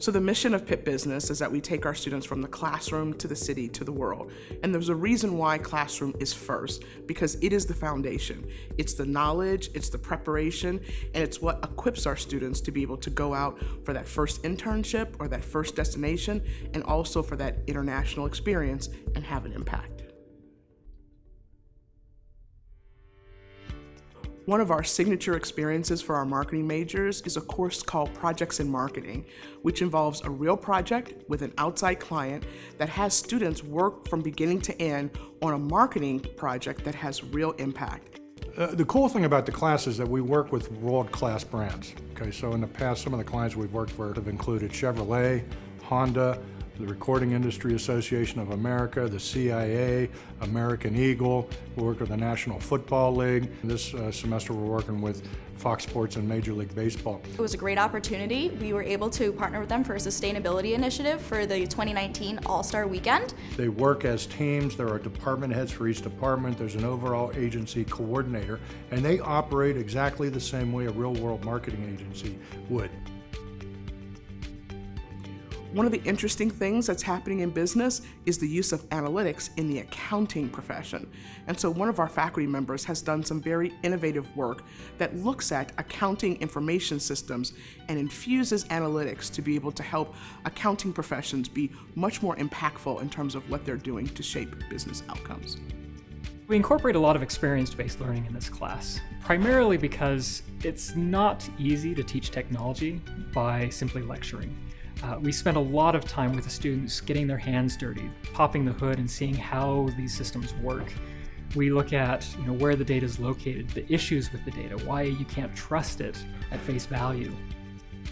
So the mission of Pitt Business is that we take our students from the classroom to the city to the world. And there's a reason why classroom is first, because it is the foundation. It's the knowledge, it's the preparation, and it's what equips our students to be able to go out for that first internship or that first destination, and also for that international experience and have an impact. One of our signature experiences for our marketing majors is a course called Projects in Marketing, which involves a real project with an outside client that has students work from beginning to end on a marketing project that has real impact. The cool thing about the class is that we work with world-class brands. Okay, so in the past, some of the clients we've worked for have included Chevrolet, Honda, the Recording Industry Association of America, the CIA, American Eagle. We work with the National Football League. This semester we're working with Fox Sports and Major League Baseball. It was a great opportunity. We were able to partner with them for a sustainability initiative for the 2019 All-Star Weekend. They work as teams. There are department heads for each department. There's an overall agency coordinator, and they operate exactly the same way a real-world marketing agency would. One of the interesting things that's happening in business is the use of analytics in the accounting profession. And so one of our faculty members has done some very innovative work that looks at accounting information systems and infuses analytics to be able to help accounting professions be much more impactful in terms of what they're doing to shape business outcomes. We incorporate a lot of experience-based learning in this class, primarily because it's not easy to teach technology by simply lecturing. We spend a lot of time with the students getting their hands dirty, popping the hood and seeing how these systems work. We look at where the data is located, the issues with the data, why you can't trust it at face value.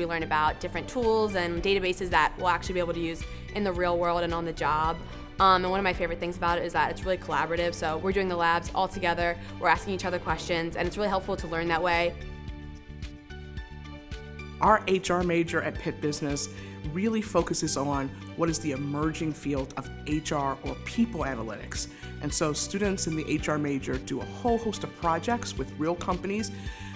We learn about different tools and databases that we'll actually be able to use in the real world and on the job. And one of my favorite things about it is that it's really collaborative. So we're doing the labs all together, we're asking each other questions, and it's really helpful to learn that way. Our HR major at Pitt Business really focuses on what is the emerging field of HR or people analytics. And so students in the HR major do a whole host of projects with real companies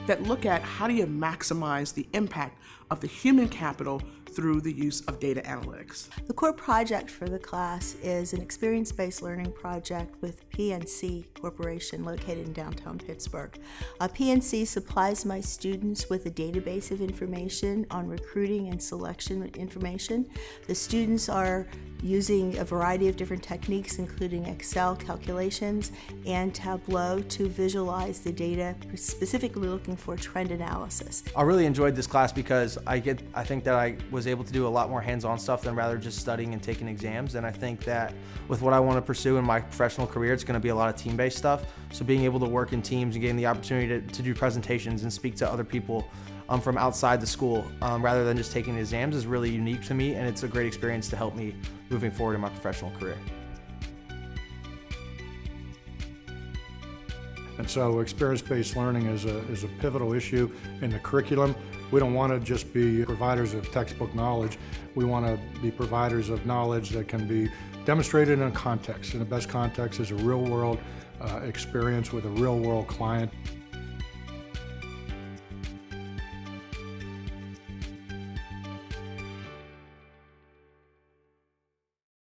that look at how do you maximize the impact of the human capital through the use of data analytics. The core project for the class is an experience-based learning project with PNC Corporation located in downtown Pittsburgh. PNC supplies my students with a database of information on recruiting and selection information. The students are using a variety of different techniques, including Excel calculations and Tableau, to visualize the data, specifically looking for trend analysis. I really enjoyed this class because I think that I was able to do a lot more hands-on stuff than rather just studying and taking exams. And I think that with what I want to pursue in my professional career, it's going to be a lot of team-based stuff. So being able to work in teams and getting the opportunity to do presentations and speak to other people from outside the school rather than just taking exams is really unique to me, and it's a great experience to help me moving forward in my professional career. And so experience-based learning is a pivotal issue in the curriculum. We don't want to just be providers of textbook knowledge. We want to be providers of knowledge that can be demonstrated in a context. And the best context is a real-world experience with a real-world client.